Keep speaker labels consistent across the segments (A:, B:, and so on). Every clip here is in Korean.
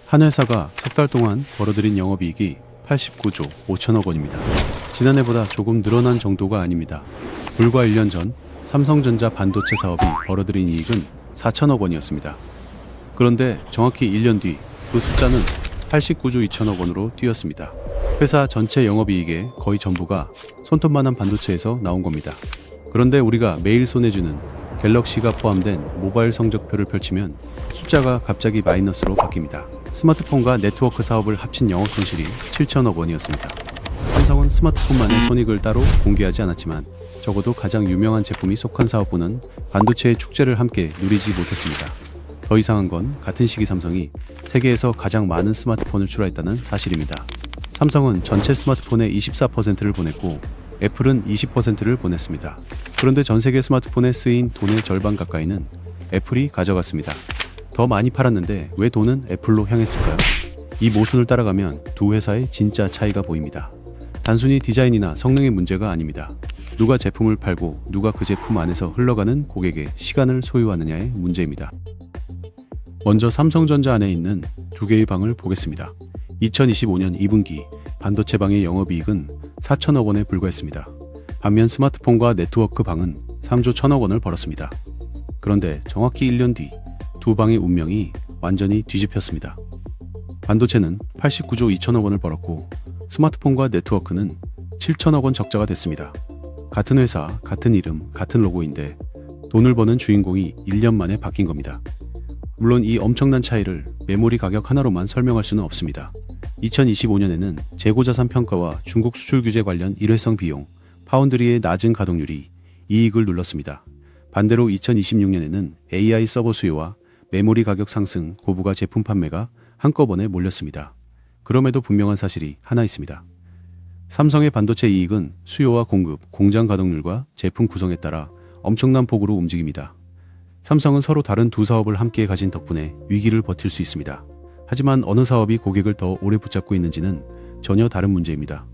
A: 한 회사가 석 달 동안 벌어들인 영업이익이 89조 5천억 원입니다. 지난해보다 조금 늘어난 정도가 아닙니다. 불과 1년 전 삼성전자 반도체 사업이 벌어들인 이익은 4천억 원이었습니다. 그런데 정확히 1년 뒤 그 숫자는 89조 2천억 원으로 뛰었습니다. 회사 전체 영업이익의 거의 전부가 손톱만한 반도체에서 나온 겁니다. 그런데 우리가 매일 손해주는 갤럭시가 포함된 모바일 성적표를 펼치면 숫자가 갑자기 마이너스로 바뀝니다. 스마트폰과 네트워크 사업을 합친 영업 손실이 7천억 원이었습니다. 삼성은 스마트폰만의 손익을 따로 공개하지 않았지만 적어도 가장 유명한 제품이 속한 사업부는 반도체의 축제를 함께 누리지 못했습니다. 더 이상한 건 같은 시기 삼성이 세계에서 가장 많은 스마트폰을 출하했다는 사실입니다. 삼성은 전체 스마트폰의 24%를 보냈고 애플은 20%를 보냈습니다. 그런데 전 세계 스마트폰에 쓰인 돈의 절반 가까이는 애플이 가져갔습니다. 더 많이 팔았는데 왜 돈은 애플로 향했을까요? 이 모순을 따라가면 두 회사의 진짜 차이가 보입니다. 단순히 디자인이나 성능의 문제가 아닙니다. 누가 제품을 팔고 누가 그 제품 안에서 흘러가는 고객의 시간을 소유하느냐의 문제입니다. 먼저 삼성전자 안에 있는 두 개의 방을 보겠습니다. 2025년 2분기 반도체 방의 영업이익은 4천억 원에 불과했습니다. 반면 스마트폰과 네트워크 방은 3조 1천억 원을 벌었습니다. 그런데 정확히 1년 뒤 두 방의 운명이 완전히 뒤집혔습니다. 반도체는 89조 2천억 원을 벌었고 스마트폰과 네트워크는 7천억 원 적자가 됐습니다. 같은 회사, 같은 이름, 같은 로고인데 돈을 버는 주인공이 1년 만에 바뀐 겁니다. 물론 이 엄청난 차이를 메모리 가격 하나로만 설명할 수는 없습니다. 2025년에는 재고자산 평가와 중국 수출 규제 관련 일회성 비용, 파운드리의 낮은 가동률이 이익을 눌렀습니다. 반대로 2026년에는 AI 서버 수요와 메모리 가격 상승, 고부가 제품 판매가 한꺼번에 몰렸습니다. 그럼에도 분명한 사실이 하나 있습니다. 삼성의 반도체 이익은 수요와 공급, 공장 가동률과 제품 구성에 따라 엄청난 폭으로 움직입니다. 삼성은 서로 다른 두 사업을 함께 가진 덕분에 위기를 버틸 수 있습니다. 하지만 어느 사업이 고객을 더 오래 붙잡고 있는지는 전혀 다른 문제입니다.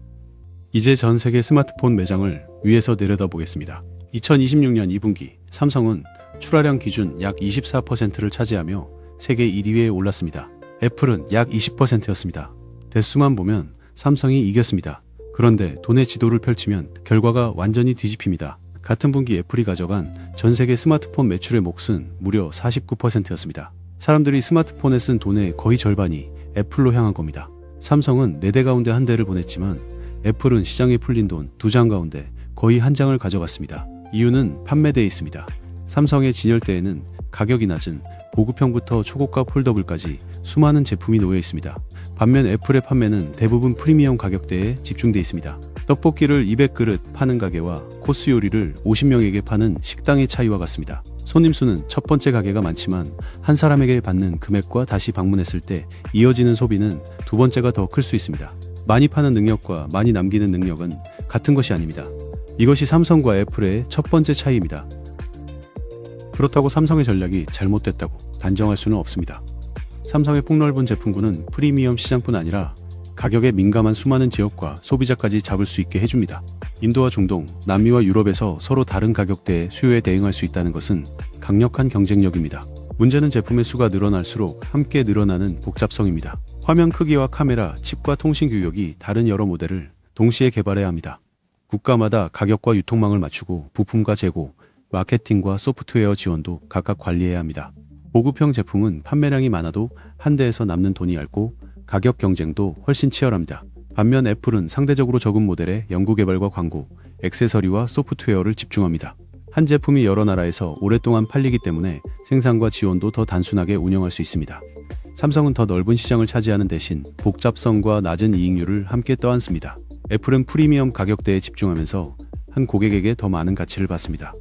A: 이제 전 세계 스마트폰 매장을 위에서 내려다보겠습니다. 2026년 2분기 삼성은 출하량 기준 약 24%를 차지하며 세계 1위에 올랐습니다. 애플은 약 20%였습니다. 대수만 보면 삼성이 이겼습니다. 그런데 돈의 지도를 펼치면 결과가 완전히 뒤집힙니다. 같은 분기 애플이 가져간 전 세계 스마트폰 매출의 몫은 무려 49%였습니다. 사람들이 스마트폰에 쓴 돈의 거의 절반이 애플로 향한 겁니다. 삼성은 4대 가운데 한 대를 보냈지만 애플은 시장에 풀린 돈 2장 가운데 거의 한 장을 가져갔습니다. 이유는 판매대에 있습니다. 삼성의 진열대에는 가격이 낮은 고급형부터 초고가 폴더블까지 수많은 제품이 놓여 있습니다. 반면 애플의 판매는 대부분 프리미엄 가격대에 집중돼 있습니다. 떡볶이를 200그릇 파는 가게와 코스 요리를 50명에게 파는 식당의 차이와 같습니다. 손님 수는 첫 번째 가게가 많지만 한 사람에게 받는 금액과 다시 방문했을 때 이어지는 소비는 두 번째가 더 클 수 있습니다. 많이 파는 능력과 많이 남기는 능력은 같은 것이 아닙니다. 이것이 삼성과 애플의 첫 번째 차이입니다. 그렇다고 삼성의 전략이 잘못됐다고 단정할 수는 없습니다. 삼성의 폭넓은 제품군은 프리미엄 시장뿐 아니라 가격에 민감한 수많은 지역과 소비자까지 잡을 수 있게 해줍니다. 인도와 중동, 남미와 유럽에서 서로 다른 가격대의 수요에 대응할 수 있다는 것은 강력한 경쟁력입니다. 문제는 제품의 수가 늘어날수록 함께 늘어나는 복잡성입니다. 화면 크기와 카메라, 칩과 통신 규격이 다른 여러 모델을 동시에 개발해야 합니다. 국가마다 가격과 유통망을 맞추고 부품과 재고, 마케팅과 소프트웨어 지원도 각각 관리해야 합니다. 보급형 제품은 판매량이 많아도 한 대에서 남는 돈이 얇고 가격 경쟁도 훨씬 치열합니다. 반면 애플은 상대적으로 적은 모델에 연구개발과 광고, 액세서리와 소프트웨어를 집중합니다. 한 제품이 여러 나라에서 오랫동안 팔리기 때문에 생산과 지원도 더 단순하게 운영할 수 있습니다. 삼성은 더 넓은 시장을 차지하는 대신 복잡성과 낮은 이익률을 함께 떠안습니다. 애플은 프리미엄 가격대에 집중하면서 한 고객에게 더 많은 가치를 받습니다.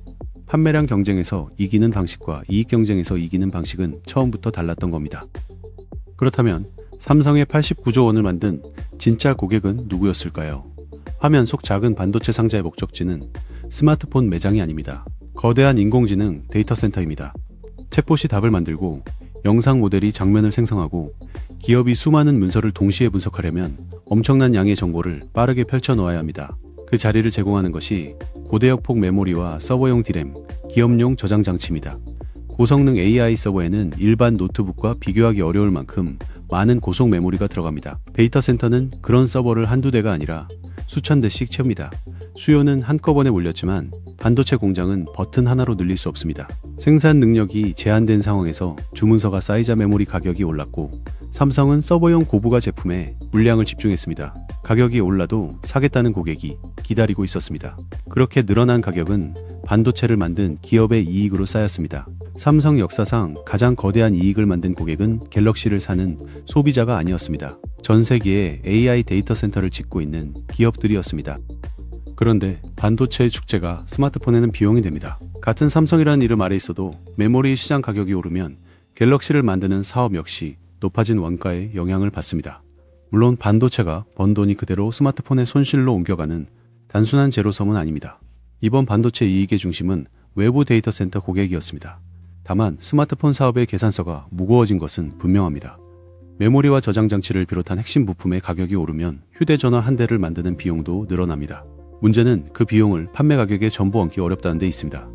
A: 판매량 경쟁에서 이기는 방식과 이익 경쟁에서 이기는 방식은 처음부터 달랐던 겁니다. 그렇다면 삼성의 89조 원을 만든 진짜 고객은 누구였을까요? 화면 속 작은 반도체 상자의 목적지는 스마트폰 매장이 아닙니다. 거대한 인공지능 데이터 센터입니다. 챗봇이 답을 만들고 영상 모델이 장면을 생성하고 기업이 수많은 문서를 동시에 분석하려면 엄청난 양의 정보를 빠르게 펼쳐 놓아야 합니다. 그 자리를 제공하는 것이 고대역폭 메모리와 서버용 디램, 기업용 저장 장치입니다. 고성능 AI 서버에는 일반 노트북과 비교하기 어려울 만큼 많은 고속 메모리가 들어갑니다. 데이터 센터는 그런 서버를 한두 대가 아니라 수천 대씩 채웁니다. 수요는 한꺼번에 몰렸지만 반도체 공장은 버튼 하나로 늘릴 수 없습니다. 생산 능력이 제한된 상황에서 주문서가 쌓이자 메모리 가격이 올랐고, 삼성은 서버용 고부가 제품에 물량을 집중했습니다. 가격이 올라도 사겠다는 고객이 기다리고 있었습니다. 그렇게 늘어난 가격은 반도체를 만든 기업의 이익으로 쌓였습니다. 삼성 역사상 가장 거대한 이익을 만든 고객은 갤럭시를 사는 소비자가 아니었습니다. 전 세계에 AI 데이터 센터를 짓고 있는 기업들이었습니다. 그런데 반도체의 축제가 스마트폰에는 비용이 됩니다. 같은 삼성이라는 이름 아래 있어도 메모리 시장 가격이 오르면 갤럭시를 만드는 사업 역시 높아진 원가에 영향을 받습니다. 물론 반도체가 번 돈이 그대로 스마트폰의 손실로 옮겨가는 단순한 제로섬은 아닙니다. 이번 반도체 이익의 중심은 외부 데이터 센터 고객이었습니다. 다만 스마트폰 사업의 계산서가 무거워진 것은 분명합니다. 메모리와 저장 장치를 비롯한 핵심 부품의 가격이 오르면 휴대전화 한 대를 만드는 비용도 늘어납니다. 문제는 그 비용을 판매 가격에 전부 얹기 어렵다는 데 있습니다.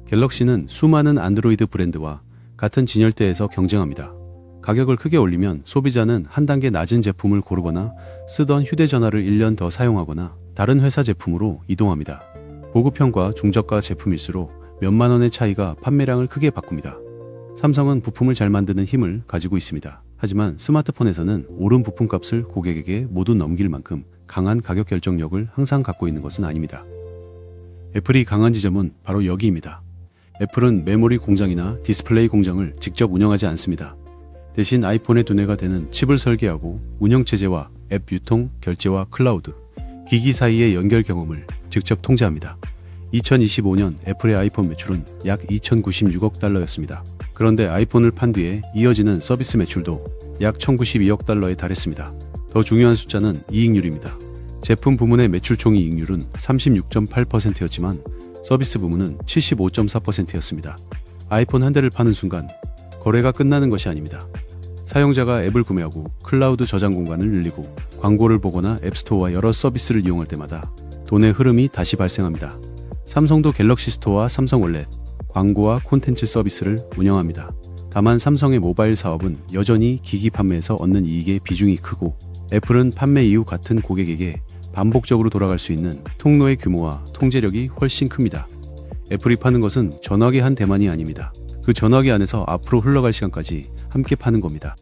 A: 갤럭시는 수많은 안드로이드 브랜드와 같은 진열대에서 경쟁합니다. 가격을 크게 올리면 소비자는 한 단계 낮은 제품을 고르거나 쓰던 휴대전화를 1년 더 사용하거나 다른 회사 제품으로 이동합니다. 보급형과 중저가 제품일수록 몇만 원의 차이가 판매량을 크게 바꿉니다. 삼성은 부품을 잘 만드는 힘을 가지고 있습니다. 하지만 스마트폰에서는 오른 부품값을 고객에게 모두 넘길 만큼 강한 가격 결정력을 항상 갖고 있는 것은 아닙니다. 애플이 강한 지점은 바로 여기입니다. 애플은 메모리 공장이나 디스플레이 공장을 직접 운영하지 않습니다. 대신 아이폰의 두뇌가 되는 칩을 설계하고 운영체제와 앱 유통, 결제와 클라우드, 기기 사이의 연결 경험을 직접 통제합니다. 2025년 애플의 아이폰 매출은 약 2,096억 달러였습니다. 그런데 아이폰을 판 뒤에 이어지는 서비스 매출도 약 1,092억 달러에 달했습니다. 더 중요한 숫자는 이익률입니다. 제품 부문의 매출 총이익률은 36.8%였지만 서비스 부문은 75.4%였습니다. 아이폰 한 대를 파는 순간 거래가 끝나는 것이 아닙니다. 사용자가 앱을 구매하고 클라우드 저장 공간을 늘리고 광고를 보거나 앱스토어와 여러 서비스를 이용할 때마다 돈의 흐름이 다시 발생합니다. 삼성도 갤럭시 스토어와 삼성 월렛, 광고와 콘텐츠 서비스를 운영합니다. 다만 삼성의 모바일 사업은 여전히 기기 판매에서 얻는 이익의 비중이 크고, 애플은 판매 이후 같은 고객에게 반복적으로 돌아갈 수 있는 통로의 규모와 통제력이 훨씬 큽니다. 애플이 파는 것은 전화기 한 대만이 아닙니다. 그 전화기 안에서 앞으로 흘러갈 시간까지 함께 파는 겁니다.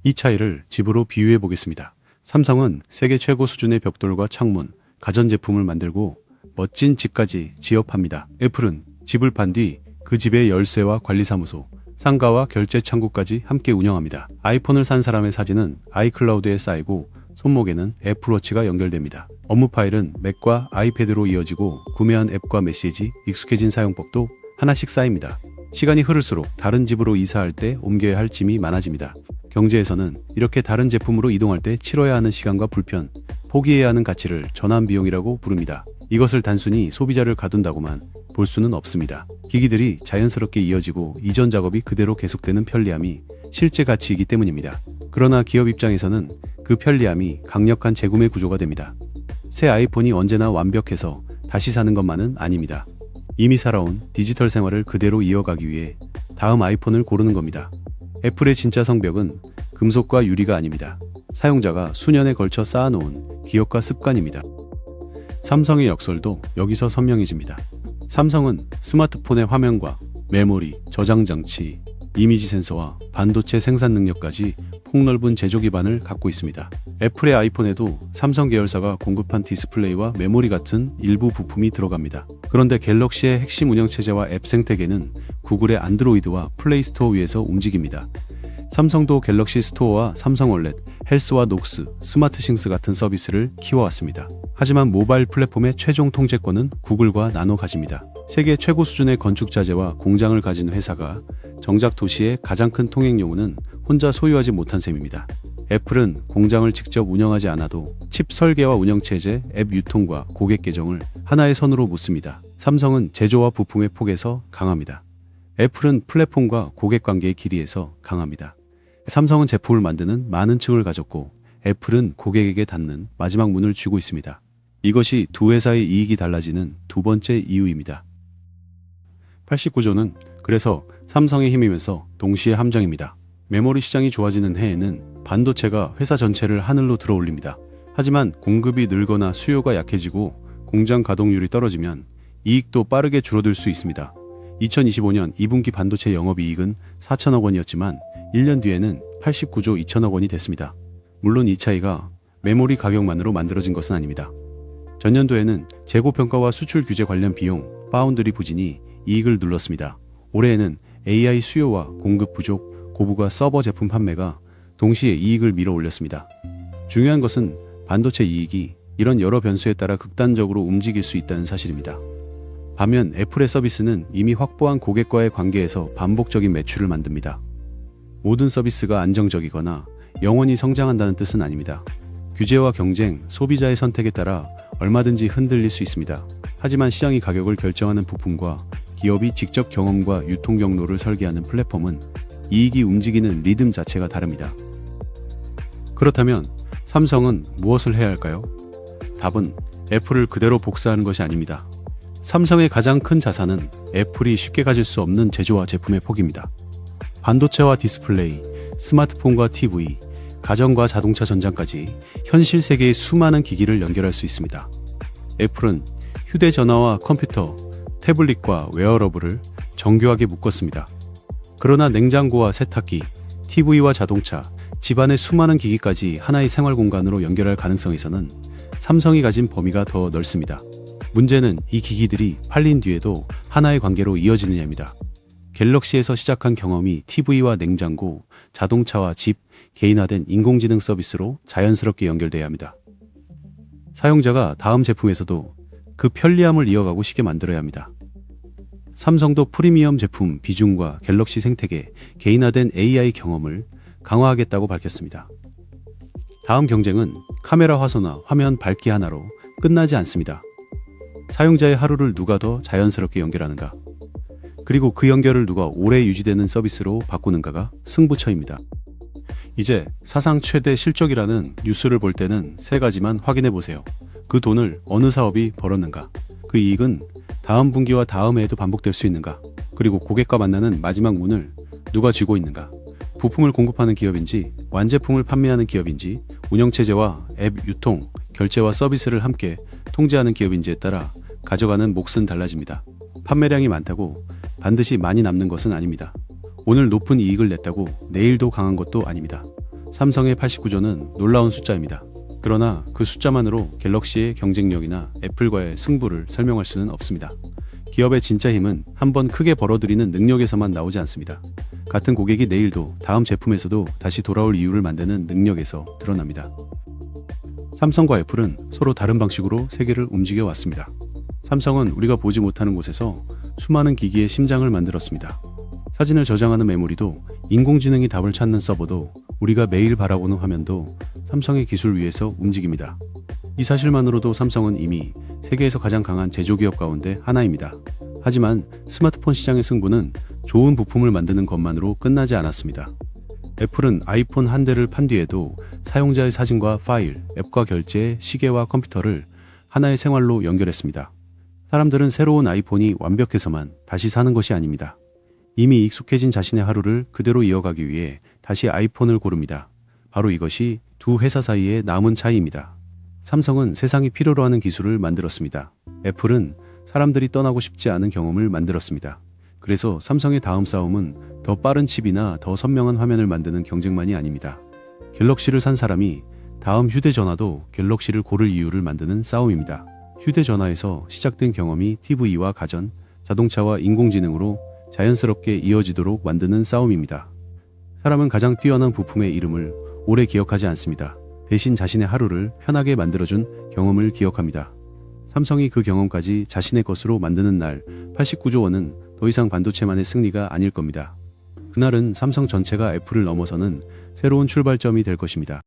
A: 이 차이를 집으로 비유해 보겠습니다. 삼성은 세계 최고 수준의 벽돌과 창문, 가전제품을 만들고 멋진 집까지 지어팝니다. 애플은 집을 판 뒤 그 집의 열쇠와 관리사무소, 상가와 결제 창구까지 함께 운영합니다. 아이폰을 산 사람의 사진은 아이클라우드에 쌓이고 손목에는 애플워치가 연결됩니다. 업무 파일은 맥과 아이패드로 이어지고 구매한 앱과 메시지, 익숙해진 사용법도 하나씩 쌓입니다. 시간이 흐를수록 다른 집으로 이사할 때 옮겨야 할 짐이 많아집니다. 경제에서는 이렇게 다른 제품으로 이동할 때 치러야 하는 시간과 불편, 포기해야 하는 가치를 전환 비용이라고 부릅니다. 이것을 단순히 소비자를 가둔다고만 볼 수는 없습니다. 기기들이 자연스럽게 이어지고 이전 작업이 그대로 계속되는 편리함이 실제 가치이기 때문입니다. 그러나 기업 입장에서는 그 편리함이 강력한 재구매 구조가 됩니다. 새 아이폰이 언제나 완벽해서 다시 사는 것만은 아닙니다. 이미 살아온 디지털 생활을 그대로 이어가기 위해 다음 아이폰을 고르는 겁니다. 애플의 진짜 성벽은 금속과 유리가 아닙니다. 사용자가 수년에 걸쳐 쌓아놓은 기억과 습관입니다. 삼성의 역설도 여기서 선명해집니다. 삼성은 스마트폰의 화면과 메모리, 저장 장치, 이미지 센서와 반도체 생산 능력까지 폭넓은 제조 기반을 갖고 있습니다. 애플의 아이폰에도 삼성 계열사가 공급한 디스플레이와 메모리 같은 일부 부품이 들어갑니다. 그런데 갤럭시의 핵심 운영체제와 앱 생태계는 구글의 안드로이드와 플레이스토어 위에서 움직입니다. 삼성도 갤럭시 스토어와 삼성 월렛, 헬스와 녹스, 스마트싱스 같은 서비스를 키워왔습니다. 하지만 모바일 플랫폼의 최종 통제권은 구글과 나눠 가집니다. 세계 최고 수준의 건축 자재와 공장을 가진 회사가 정작 도시의 가장 큰 통행 요구는 혼자 소유하지 못한 셈입니다. 애플은 공장을 직접 운영하지 않아도 칩 설계와 운영체제, 앱 유통과 고객 계정을 하나의 선으로 묻습니다. 삼성은 제조와 부품의 폭에서 강합니다. 애플은 플랫폼과 고객 관계의 길이에서 강합니다. 삼성은 제품을 만드는 많은 층을 가졌고 애플은 고객에게 닿는 마지막 문을 쥐고 있습니다. 이것이 두 회사의 이익이 달라지는 두 번째 이유입니다. 89조는 그래서 삼성에 힘입면서 동시에 함정입니다. 메모리 시장이 좋아지는 해에는 반도체가 회사 전체를 하늘로 들어올립니다. 하지만 공급이 늘거나 수요가 약해지고 공장 가동률이 떨어지면 이익도 빠르게 줄어들 수 있습니다. 2025년 2분기 반도체 영업이익은 4천억 원이었지만 1년 뒤에는 89조 2천억 원이 됐습니다. 물론 이 차이가 메모리 가격만으로 만들어진 것은 아닙니다. 전년도에는 재고평가와 수출 규제 관련 비용, 파운드리 부진이 이익을 눌렀습니다. 올해에는 AI 수요와 공급 부족, 고부가 서버 제품 판매가 동시에 이익을 밀어 올렸습니다. 중요한 것은 반도체 이익이 이런 여러 변수에 따라 극단적으로 움직일 수 있다는 사실입니다. 반면 애플의 서비스는 이미 확보한 고객과의 관계에서 반복적인 매출을 만듭니다. 모든 서비스가 안정적이거나 영원히 성장한다는 뜻은 아닙니다. 규제와 경쟁, 소비자의 선택에 따라 얼마든지 흔들릴 수 있습니다. 하지만 시장이 가격을 결정하는 부품과 기업이 직접 경험과 유통 경로를 설계하는 플랫폼은 이익이 움직이는 리듬 자체가 다릅니다. 그렇다면 삼성은 무엇을 해야 할까요? 답은 애플을 그대로 복사하는 것이 아닙니다. 삼성의 가장 큰 자산은 애플이 쉽게 가질 수 없는 제조와 제품의 폭입니다. 반도체와 디스플레이, 스마트폰과 TV, 가전과 자동차 전장까지 현실 세계의 수많은 기기를 연결할 수 있습니다. 애플은 휴대전화와 컴퓨터, 태블릿과 웨어러블을 정교하게 묶었습니다. 그러나 냉장고와 세탁기, TV와 자동차, 집안의 수많은 기기까지 하나의 생활 공간으로 연결할 가능성에서는 삼성이 가진 범위가 더 넓습니다. 문제는 이 기기들이 팔린 뒤에도 하나의 관계로 이어지느냐입니다. 갤럭시에서 시작한 경험이 TV와 냉장고, 자동차와 집, 개인화된 인공지능 서비스로 자연스럽게 연결돼야 합니다. 사용자가 다음 제품에서도 그 편리함을 이어가고 싶게 만들어야 합니다. 삼성도 프리미엄 제품 비중과 갤럭시 생태계, 개인화된 AI 경험을 강화하겠다고 밝혔습니다. 다음 경쟁은 카메라 화소나 화면 밝기 하나로 끝나지 않습니다. 사용자의 하루를 누가 더 자연스럽게 연결하는가, 그리고 그 연결을 누가 오래 유지되는 서비스로 바꾸는가가 승부처입니다. 이제 사상 최대 실적이라는 뉴스를 볼 때는 세 가지만 확인해 보세요. 그 돈을 어느 사업이 벌었는가, 그 이익은 다음 분기와 다음 해에도 반복될 수 있는가, 그리고 고객과 만나는 마지막 문을 누가 쥐고 있는가, 부품을 공급하는 기업인지 완제품을 판매하는 기업인지 운영체제와 앱 유통, 결제와 서비스를 함께 통제하는 기업인지에 따라 가져가는 몫은 달라집니다. 판매량이 많다고 반드시 많이 남는 것은 아닙니다. 오늘 높은 이익을 냈다고 내일도 강한 것도 아닙니다. 삼성의 89조는 놀라운 숫자입니다. 그러나 그 숫자만으로 갤럭시의 경쟁력이나 애플과의 승부를 설명할 수는 없습니다. 기업의 진짜 힘은 한번 크게 벌어들이는 능력에서만 나오지 않습니다. 같은 고객이 내일도 다음 제품에서도 다시 돌아올 이유를 만드는 능력에서 드러납니다. 삼성과 애플은 서로 다른 방식으로 세계를 움직여 왔습니다. 삼성은 우리가 보지 못하는 곳에서 수많은 기기의 심장을 만들었습니다. 사진을 저장하는 메모리도, 인공지능이 답을 찾는 서버도, 우리가 매일 바라보는 화면도 삼성의 기술 위에서 움직입니다. 이 사실만으로도 삼성은 이미 세계에서 가장 강한 제조기업 가운데 하나입니다. 하지만 스마트폰 시장의 승부는 좋은 부품을 만드는 것만으로 끝나지 않았습니다. 애플은 아이폰 한 대를 판 뒤에도 사용자의 사진과 파일, 앱과 결제, 시계와 컴퓨터를 하나의 생활로 연결했습니다. 사람들은 새로운 아이폰이 완벽해서만 다시 사는 것이 아닙니다. 이미 익숙해진 자신의 하루를 그대로 이어가기 위해 다시 아이폰을 고릅니다. 바로 이것이 두 회사 사이의 남은 차이입니다. 삼성은 세상이 필요로 하는 기술을 만들었습니다. 애플은 사람들이 떠나고 싶지 않은 경험을 만들었습니다. 그래서 삼성의 다음 싸움은 더 빠른 칩이나 더 선명한 화면을 만드는 경쟁만이 아닙니다. 갤럭시를 산 사람이 다음 휴대전화도 갤럭시를 고를 이유를 만드는 싸움입니다. 휴대전화에서 시작된 경험이 TV와 가전, 자동차와 인공지능으로 자연스럽게 이어지도록 만드는 싸움입니다. 사람은 가장 뛰어난 부품의 이름을 오래 기억하지 않습니다. 대신 자신의 하루를 편하게 만들어준 경험을 기억합니다. 삼성이 그 경험까지 자신의 것으로 만드는 날, 89조 원은 더 이상 반도체만의 승리가 아닐 겁니다. 그날은 삼성 전체가 애플을 넘어서는 새로운 출발점이 될 것입니다.